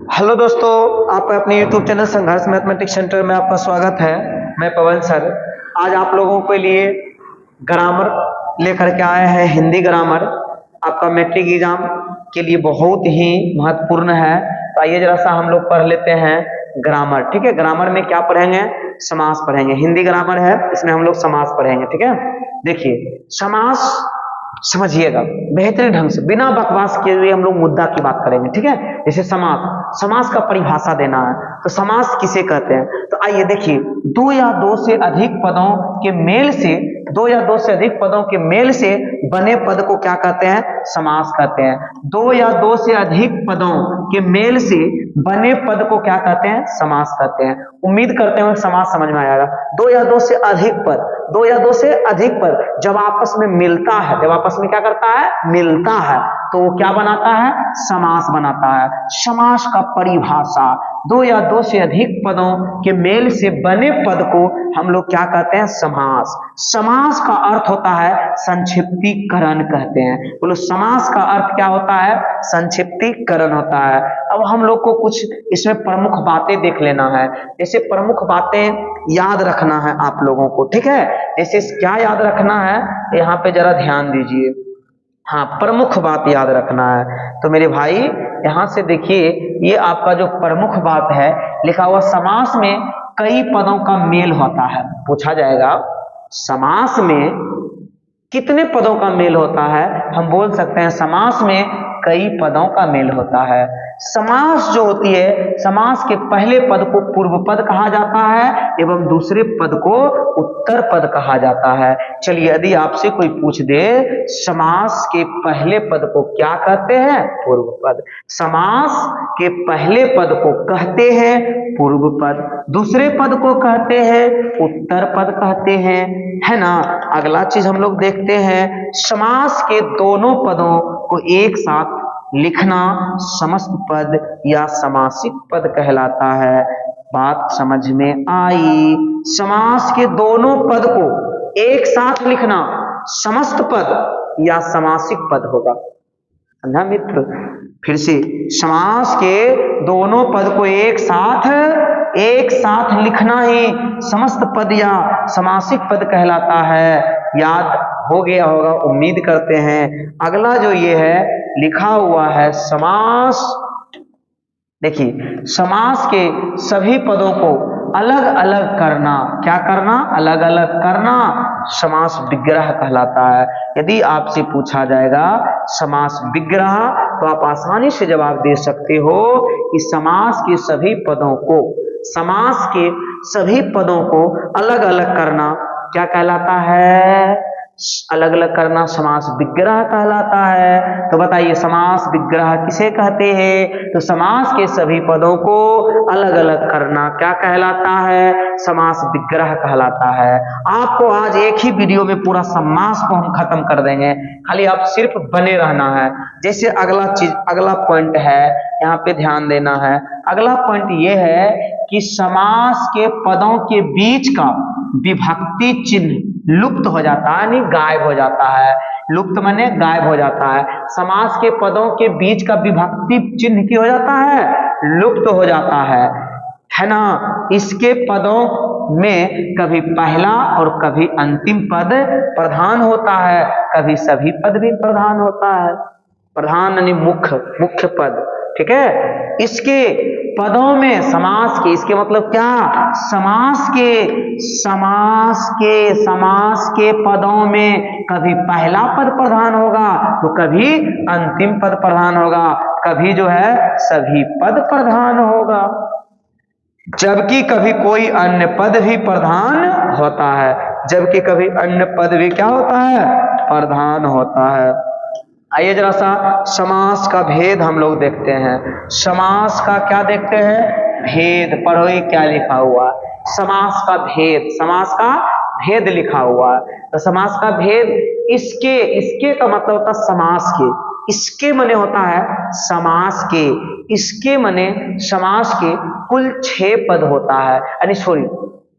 Hello दोस्तों, आप अपने YouTube चैनल संघर्ष मैथमेटिक्स सेंटर में आपका स्वागत है। मैं पवन सर आज आप लोगों के लिए ग्रामर लेकर के आए हैं। हिंदी ग्रामर आपका मैट्रिक एग्जाम के लिए बहुत ही महत्वपूर्ण है। तो आइए जरा सा हम लोग पढ़ लेते हैं ग्रामर। ठीक है, ग्रामर में क्या पढ़ेंगे? समास पढ़ेंगे। हिंदी ग्रामर है, इसमें हम लोग समास पढ़ेंगे। ठीक है, देखिए समास समझिएगा बेहतरीन ढंग से, बिना बकवास किए हुए हम लोग मुद्दा की बात करेंगे। ठीक है, जैसे समास, समास का परिभाषा देना है तो समास किसे कहते हैं? तो आइए देखिए, दो या दो से अधिक पदों के मेल से, दो या दो से अधिक पदों के मेल से बने पद को क्या कहते हैं? समास कहते हैं। दो या दो से अधिक पदों के मेल से बने पद को क्या कहते हैं? समास कहते हैं। उम्मीद करते हैं समास समझ में आएगा। दो या दो से अधिक पद, दो या दो से अधिक पद जब आपस में मिलता है, जब आपस में क्या करता है? मिलता है, तो वो क्या बनाता है? समास बनाता है। समास का परिभाषा, दो या दो से अधिक पदों के मेल से बने पद को हम लोग क्या कहते हैं? समास। समास का अर्थ होता है संक्षिप्तीकरण कहते हैं। बोलो, समास का अर्थ क्या होता है? संक्षिप्तीकरण होता है। अब हम लोग को कुछ इसमें प्रमुख बातें देख लेना है। जैसे प्रमुख बातें याद रखना है आप लोगों को। ठीक है, जैसे क्या याद रखना है, यहाँ पे जरा ध्यान दीजिए। हाँ, प्रमुख बात याद रखना है। तो मेरे भाई यहाँ से देखिए, ये आपका जो प्रमुख बात है लिखा हुआ, समास में कई पदों का मेल होता है। पूछा जाएगा समास में कितने पदों का मेल होता है? हम बोल सकते हैं समास में कई पदों का मेल होता है। समास जो होती है, समास के पहले पद को पूर्व पद कहा जाता है एवं दूसरे पद को उत्तर पद कहा जाता है। चलिए, यदि आपसे कोई पूछ दे समास के पहले पद को क्या कहते हैं? पूर्व पद। समास के पहले पद को कहते हैं पूर्व पद, दूसरे पद को कहते हैं उत्तर पद कहते हैं, है ना। अगला चीज हम लोग देखते हैं, समास के दोनों पदों को एक साथ लिखना समस्त पद या समासिक पद कहलाता है। बात समझ में आई? समास के दोनों पद को एक साथ लिखना समस्त पद या समासिक पद होगा। समझा मित्र? फिर से, समास के दोनों पद को एक साथ लिखना ही समस्त पद या समासिक पद कहलाता है। याद हो गया होगा, उम्मीद करते हैं। अगला जो ये है लिखा हुआ है समास, देखिए समास के सभी पदों को अलग अलग करना, क्या करना? अलग अलग करना समास विग्रह कहलाता है। यदि आपसे पूछा जाएगा समास विग्रह, तो आप आसानी से जवाब दे सकते हो कि समास के सभी पदों को, समास के सभी पदों को अलग अलग करना क्या कहलाता है? अलग अलग करना समास विग्रह कहलाता है। तो बताइए समास विग्रह किसे कहते हैं? तो समास के सभी पदों को अलग अलग करना क्या कहलाता है? समास विग्रह कहलाता है। आपको आज एक ही वीडियो में पूरा समास को हम खत्म कर देंगे, खाली आप सिर्फ बने रहना है। जैसे अगला चीज, अगला पॉइंट है, यहाँ पे ध्यान देना है। अगला पॉइंट ये है कि समास के पदों के बीच का विभक्ति चिन्ह लुप्त हो जाता है, यानी गायब हो जाता है। लुप्त माने गायब हो जाता है। समास के पदों के बीच का विभक्ति चिन्ह क्या हो जाता है? लुप्त हो जाता है ना। इसके पदों में कभी पहला और कभी अंतिम पद प्रधान होता है, कभी सभी पद भी प्रधान होता है। प्रधान यानी मुख्य पद। ठीक है, इसके पदों में समास के, इसके मतलब क्या? समास के पदों में कभी पहला पद प्रधान होगा तो कभी अंतिम पद प्रधान होगा, कभी जो है सभी पद प्रधान होगा, जबकि कभी कोई अन्य पद भी प्रधान होता है। जबकि कभी अन्य पद भी क्या होता है? प्रधान होता है। आइए जरा सा समास का भेद हम लोग देखते हैं। समास का क्या देखते हैं? भेद। पढ़ो ये क्या लिखा हुआ है? समास का भेद, समास का भेद लिखा हुआ है। तो समास का भेद, इसके का मतलब होता है समास के, इसके मने होता है समास के, इसके मने समास के कुल 6 पद होता है, यानी सॉरी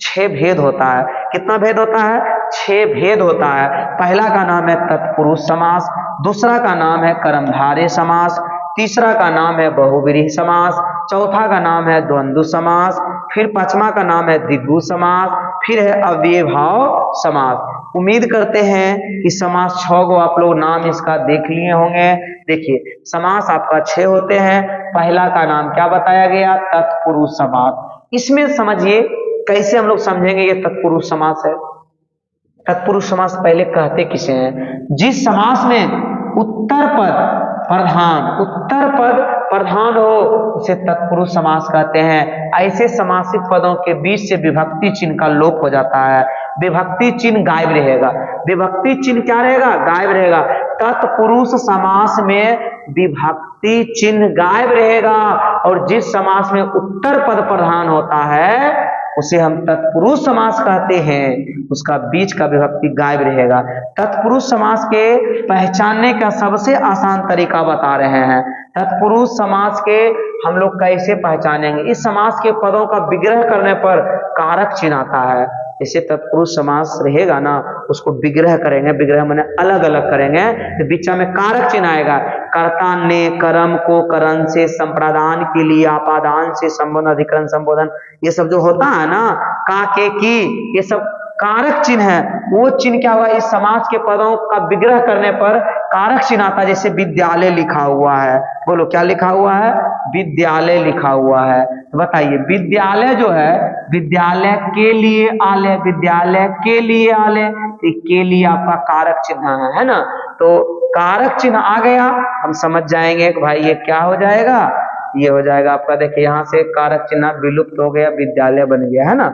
6 भेद होता है। कितना भेद होता है? 6 भेद होता है। पहला का नाम है तत्पुरुष समास, दूसरा का नाम है कर्मधारय समास, तीसरा का नाम है बहुव्रीहि समास, चौथा का नाम है द्वंद्व समास, फिर पांचवा का नाम है द्विगु समास, फिर है अव्ययभाव समास। उम्मीद करते हैं कि समास 6 को आप लोग नाम इसका देख लिए होंगे। देखिए समास आपका 6 होते हैं। पहला का नाम क्या बताया गया? तत्पुरुष समास। इसमें समझिए कैसे हम लोग समझेंगे ये तत्पुरुष समास है। तत्पुरुष समास पहले कहते किसे हैं? जिस समास में उत्तर पद प्रधान हो उसे तत्पुरुष समास कहते हैं। ऐसे समासित पदों के बीच से विभक्ति चिन्ह का लोप हो जाता है, विभक्ति चिन्ह गायब रहेगा। विभक्ति चिन्ह क्या रहेगा? गायब रहेगा। तत्पुरुष समास में विभक्ति चिन्ह गायब रहेगा, और जिस समास में उत्तर पद प्रधान होता है उसे हम तत्पुरुष समास कहते हैं, उसका बीच का विभक्ति गायब रहेगा। तत्पुरुष समास के पहचानने का सबसे आसान तरीका बता रहे हैं। तत्पुरुष समास के हम लोग कैसे पहचानेंगे? इस समास के पदों का विग्रह करने पर कारक चिन्ह आता है। जैसे तत्पुरुष समास रहेगा ना, उसको विग्रह करेंगे, विग्रह माने अलग अलग करेंगे तो बीच में कारक चिन्ह आएगा। कर्ता ने कर्म को करण से, संप्रदान के लिए आपादान से, संबोधन अधिकरण संबोधन, ये सब जो होता है ना, का के की, ये सब कारक चिन्ह है। वो चिन्ह क्या हुआ? इस समास के पदों का विग्रह करने पर कारक चिन्ह आता है। जैसे विद्यालय लिखा हुआ है, बोलो क्या लिखा हुआ है? विद्यालय लिखा हुआ है। तो बताइए विद्यालय जो है, विद्यालय के लिए आलय, विद्यालय के लिए आलय, के लिए आपका कारक चिन्ह है ना। तो कारक चिन्ह आ गया, हम समझ जाएंगे कि भाई ये क्या हो जाएगा, ये हो जाएगा आपका, देखिए यहाँ से कारक चिन्ह विलुप्त हो गया, विद्यालय बन गया, है ना।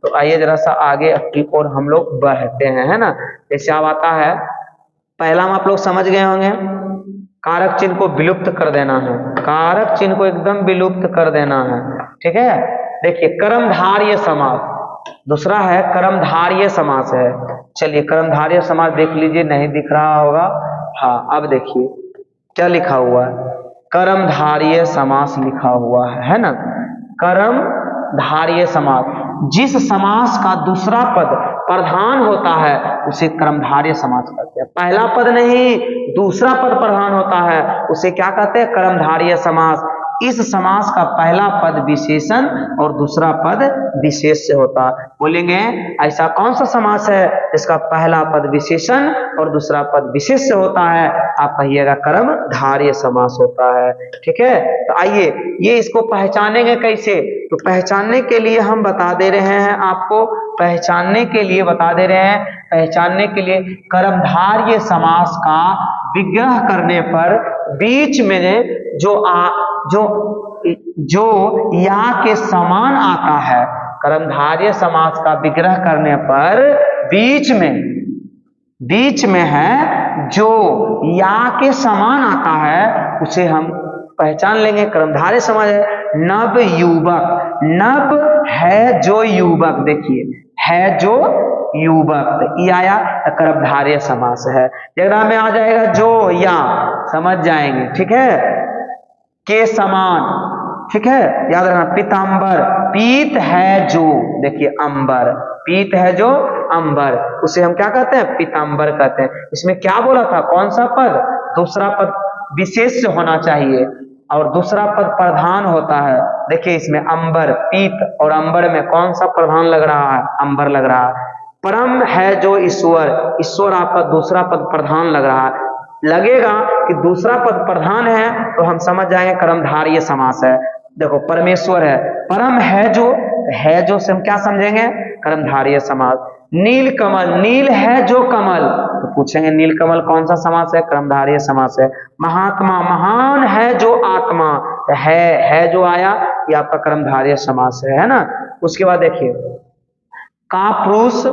तो आइए जरा सा आगे की ओर हम लोग बढ़ते हैं, है ना। जैसे अब आता है पहला में आप लोग समझ गए होंगे, कारक चिन्ह को विलुप्त कर देना है, कारक चिन्ह को एकदम विलुप्त कर देना है, ठीक है। देखिए कर्मधारय समास, दूसरा है कर्मधारय समास है। चलिए कर्मधारय समास देख लीजिए, नहीं दिख रहा होगा, हाँ अब देखिए क्या लिखा हुआ है, कर्मधारय समास लिखा हुआ है ना। कर्मधारय समास, जिस समास का दूसरा पद प्रधान होता है उसे कर्मधारय समास कहते हैं। पहला पद नहीं, दूसरा पद प्रधान होता है उसे क्या कहते हैं? कर्मधारय समास। इस समास का पहला पद विशेषण और दूसरा पद विशेष से होता है। बोलेंगे ऐसा कौन सा समास है जिसका पहला पद विशेषण और दूसरा पद विशेष से होता है? आप कहिएगा कर्मधारय समास होता है, ठीक है। तो आइए ये इसको पहचानेंगे कैसे? तो पहचानने के लिए हम बता दे रहे हैं आपको, पहचानने के लिए बता दे रहे हैं, पहचानने के लिए कर्मधारय समास का विग्रह करने पर बीच में जो या के समान आता है, कर्मधारय समास का विग्रह करने पर बीच में है जो या के समान आता है उसे हम पहचान लेंगे, कर्मधारय समास है। नव युवक, नव है जो युवक, देखिए है जो युवक, ये आया कर्मधारय समास है। जगह में आ जाएगा जो या, समझ जाएंगे, ठीक है। के समान, ठीक है, याद रखना। पीतांबर, पीत है जो, देखिए अंबर, पीत है जो अंबर, उसे हम क्या कहते हैं? पीतांबर कहते हैं। इसमें क्या बोला था? कौन सा पद? दूसरा पद विशेष होना चाहिए और दूसरा पद प्रधान होता है। देखिए इसमें अंबर, पीत और अंबर में कौन सा प्रधान लग रहा है? अंबर लग रहा है। परम है जो ईश्वर, ईश्वर आपका दूसरा पद प्रधान लग रहा है। लगेगा कि दूसरा पद प्रधान है तो हम समझ जाएंगे कर्मधारय समास है। देखो परमेश्वर है, परम है जो से हम क्या समझेंगे? कर्मधारय समास। नील कमल, नील है जो कमल, तो पूछेंगे नील कमल कौन सा समास है? कर्मधारय समास है। महात्मा, महान है जो आत्मा, है जो आया ये आपका कर्मधारय समास है ना। उसके बाद देखिए का पुरुष,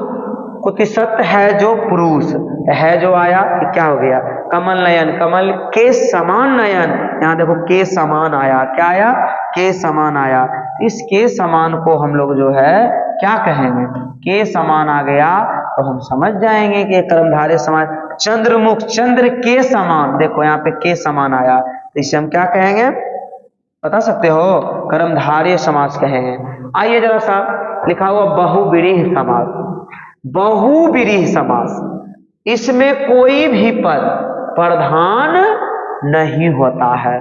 कुतिसत है जो पुरुष, है जो आया क्या हो गया? कमल नयन, कमल के समान नयन, यहाँ देखो के समान आया, क्या आया? के समान आया। इस के समान को हम लोग जो है क्या कहेंगे? के समान आ गया तो हम समझ जाएंगे कि कर्मधारय समास। चंद्रमुख, चंद्र के समान, देखो यहाँ पे के समान आया तो इसे हम क्या कहेंगे? बता सकते हो? कर्मधारय समास कहेंगे। आइए जरा सा लिखा हुआ बहुव्रीहि समास, बहुव्रीहि समास, इसमें कोई भी पद प्रधान नहीं होता है।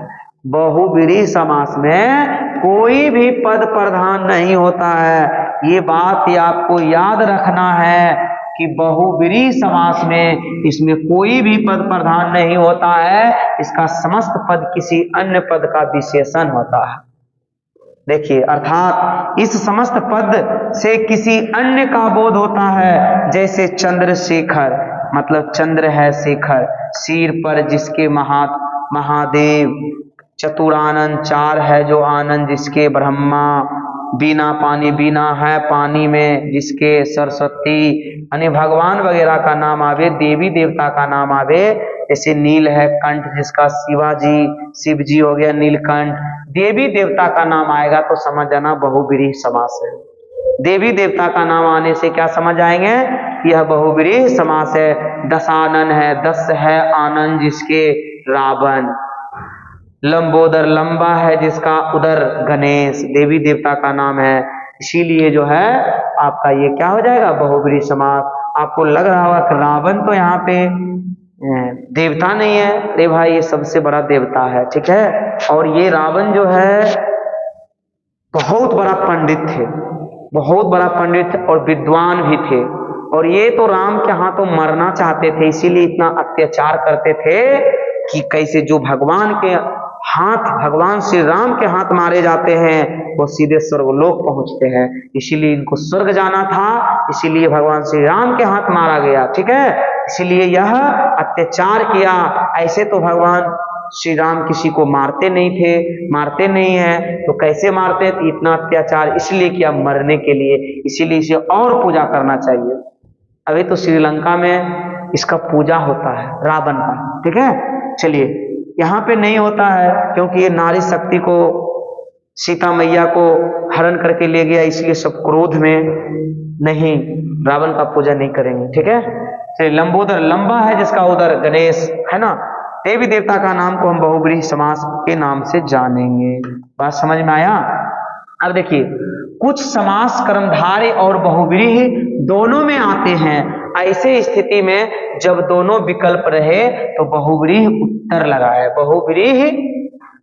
बहुव्रीहि समास में कोई भी पद प्रधान नहीं होता है। ये बात ही आपको याद रखना है कि बहुव्रीहि समास में इसमें कोई भी पद प्रधान नहीं होता है, इसका समस्त पद किसी अन्य पद का विशेषण होता है। देखिए, अर्थात इस समस्त पद से किसी अन्य का बोध होता है। जैसे चंद्रशेखर, मतलब चंद्र है शेखर, सिर पर जिसके महादेव, चतुरानंद चार है जो आनंद जिसके ब्रह्मा, बिना पानी बिना है पानी में जिसके सरस्वती, यानी भगवान वगैरह का नाम आवे, देवी देवता का नाम आवे। जैसे नील है कंठ जिसका शिवाजी, शिव जी हो गया नीलकंठ। देवी देवता का नाम आएगा तो समझ जाना बहुव्रीहि समास है। देवी देवता का नाम आने से क्या समझ आएंगे, यह बहुव्रीहि समास है। दशानन है, दस है आनंद जिसके रावण, लंबोदर लंबा है जिसका उदर गणेश, देवी देवता का नाम है। इसीलिए जो है आपका ये क्या हो जाएगा, बहुव्रीहि समास। आपको लग रहा होगा कि रावण तो यहाँ पे देवता नहीं है, अरे भाई ये सबसे बड़ा देवता है, ठीक है। और ये रावण जो है बहुत बड़ा पंडित थे, बहुत बड़ा पंडित और विद्वान भी थे। और ये तो राम के हाथों मरना चाहते थे, इसीलिए इतना अत्याचार करते थे कि कैसे जो भगवान के हाथ, भगवान श्री राम के हाथ मारे जाते हैं वो सीधे स्वर्गलोक पहुंचते हैं। इसीलिए इनको स्वर्ग जाना था, इसीलिए भगवान श्री राम के हाथ मारा गया, ठीक है। इसीलिए यह अत्याचार किया। ऐसे तो भगवान श्री राम किसी को मारते नहीं थे, मारते नहीं है, तो कैसे मारते थे, इतना अत्याचार इसलिए किया मरने के लिए। इसीलिए इसे और पूजा करना चाहिए। अभी तो श्रीलंका में इसका पूजा होता है रावण का, ठीक है। चलिए, यहाँ पे नहीं होता है क्योंकि ये नारी शक्ति को, सीता मैया को हरण करके ले गया, इसलिए सब क्रोध में नहीं, रावण का पूजा नहीं करेंगे, ठीक है। चलिए, लंबोदर लंबा है जिसका उदर गणेश, है ना। देवी देवता का नाम को हम बहुव्रीहि समास के नाम से जानेंगे। बात समझ में आया। अब देखिए, कुछ समास कर्मधारय और बहुव्रीहि दोनों में आते हैं। ऐसे स्थिति में जब दोनों विकल्प रहे तो बहुव्रीहि उत्तर लगाए, बहुव्रीहि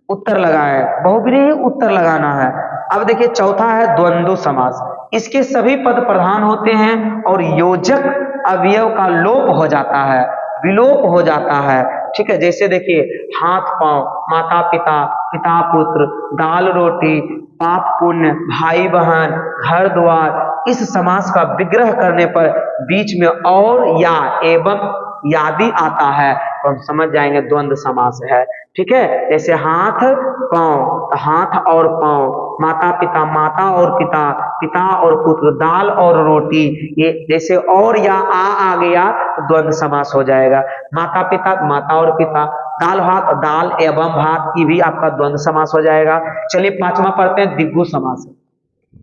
उत्तर लगाए, बहुव्रीहि उत्तर लगाना है। अब देखिए, चौथा है द्वंद्व समास। इसके सभी पद प्रधान होते हैं और योजक अवयव का लोप हो जाता है, विलोप हो जाता है, ठीक है। जैसे देखिए, हाथ पांव, माता पिता, पिता पुत्र, दाल रोटी, पाप पुण्य, भाई बहन, घर द्वार। इस समास का विग्रह करने पर बीच में और या एवं यादि आता है तो हम समझ जाएंगे द्वंद्व समास है, ठीक है। जैसे हाथ पांव, हाथ और पांव, माता पिता, माता और पिता, पिता और पुत्र, दाल और रोटी। ये जैसे और या आ गया तो द्वंद्व समास हो जाएगा। माता पिता, माता और पिता, दाल भात, दाल एवं भात, की भी आपका द्वंद्व समास हो जाएगा। चलिए, पांचवा पढ़ते हैं, दिग्गु समास।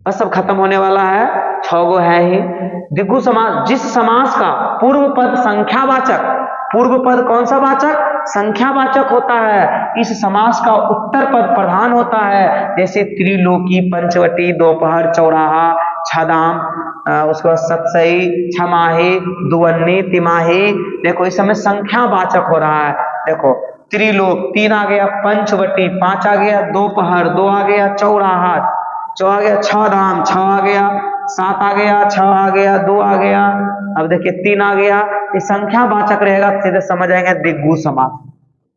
बस सब खत्म होने वाला है, 6 गो है ही। दिग्गु समास, जिस समास का पूर्व पद संख्यावाचक, पूर्व पद कौन सा वाचक, संख्यावाचक होता है, इस समास का उत्तर पद प्रधान होता है। जैसे त्रिलोकी, पंचवटी, दोपहर, चौराहा, छदाम, उसके बाद सतसई, छमाही, दुवन्नी, तिमाही। देखो, इस समय संख्यावाचक हो रहा है। देखो, त्रिलोक 3 आ गया, पंचवटी 5 आ गया, दोपहर 2 आ गया, चौराहा 4 आ गया, छदाम 6 आ गया, 7 आ गया, 6 आ गया, 2 आ गया। अब देखिए 3 आ गया। ये संख्यावाचक रहेगा, सीधे समझ आएंगे दिग्गु समास।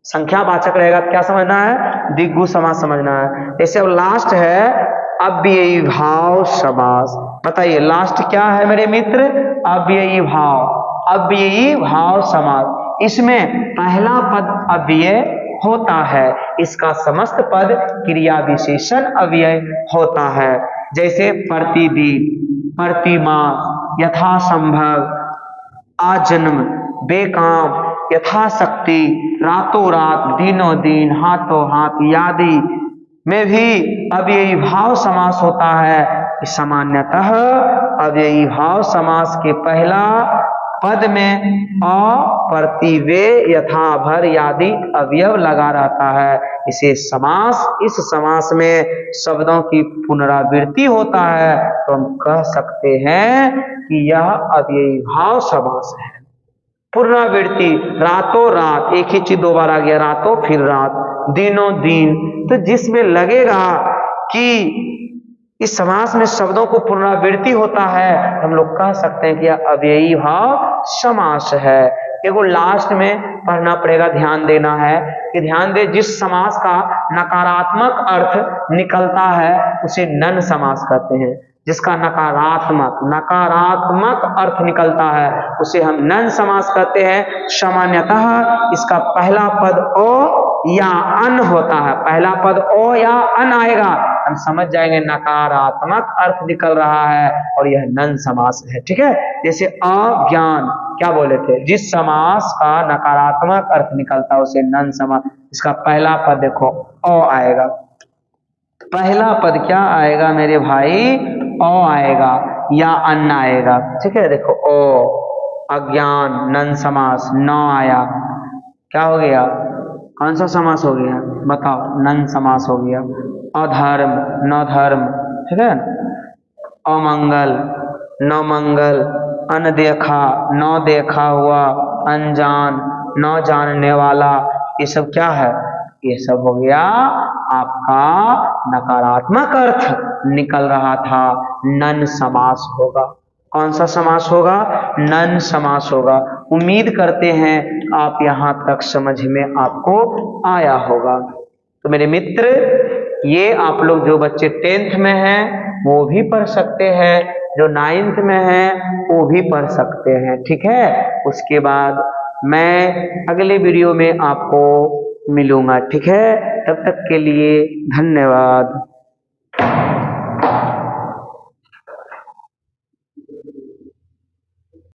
संख्यावाचक रहेगा क्या समझना है, दिग्गु समास समझना है। जैसे अब लास्ट है अव्ययी भाव समास। बताइए लास्ट क्या है मेरे मित्र, अव्ययी भाव, अव्ययी भाव समास। इसमें पहला पद अव्यय होता है, इसका समस्त पद क्रिया विशेषण अव्यय होता है। जैसे प्रतिदिन, प्रतिमास, यथासंभव, आजन्म, बेकाम, यथाशक्ति, रातों रात, दिनों दिन, हाथों हाथ, यादि में भी अव्ययी भाव समास होता है। सामान्यतः अव्ययी भाव समास के पहला पद में अ, प्रतिव्यय, यथाभर आदि अवयव लगा रहता है। इसे समास, इस समास में शब्दों की पुनरावृत्ति होता है तो हम कह सकते हैं कि यह अव्ययी भाव समास है। पुनरावृत्ति, रातों रात, एक ही चीज 2 बार आ गया, रातों फिर रात, दिनों दिन, तो जिसमें लगेगा कि इस समास में शब्दों को पुनरावृत्ति होता है, हम लोग कह सकते हैं कि यह अव्ययी भाव समास है। एगो लास्ट में पढ़ना पड़ेगा, ध्यान देना है कि ध्यान दे, जिस समास का नकारात्मक अर्थ निकलता है उसे नन समास कहते हैं। जिसका नकारात्मक अर्थ निकलता है उसे हम नन समास कहते हैं। सामान्यतः इसका पहला पद ओ या अन होता है, पहला पद ओ या अन आएगा, हम समझ जाएंगे नकारात्मक अर्थ निकल रहा है और यह नन समास है। ठीक है, जैसे अज्ञान, क्या बोले थे, जिस समास का नकारात्मक अर्थ निकलता है उसे नन समास। इसका पहला पद देखो ओ आएगा, पहला पद क्या आएगा मेरे भाई, ओ आएगा या अन्न आएगा। ठीक है, देखो ओ, अज्ञान, नन समास, न आया, क्या हो गया, कौन सा समास हो गया बताओ, नन समास हो गया। अधर्म, न धर्म, ठीक है, अमंगल, न मंगल, अनदेखा, न देखा हुआ, अनजान, न जानने वाला, ये सब क्या है, ये सब हो गया आपका नकारात्मक अर्थ निकल रहा था, नन समास होगा। कौन सा समास होगा, नन समास होगा। उम्मीद करते हैं आप यहाँ तक समझ में आपको आया होगा। तो मेरे मित्र, ये आप लोग जो बच्चे 10th में हैं वो भी पढ़ सकते हैं, जो 9th में हैं वो भी पढ़ सकते हैं। ठीक है, उसके बाद मैं अगले वीडियो में आपको मिलूंगा। ठीक है, तब तक के लिए धन्यवाद।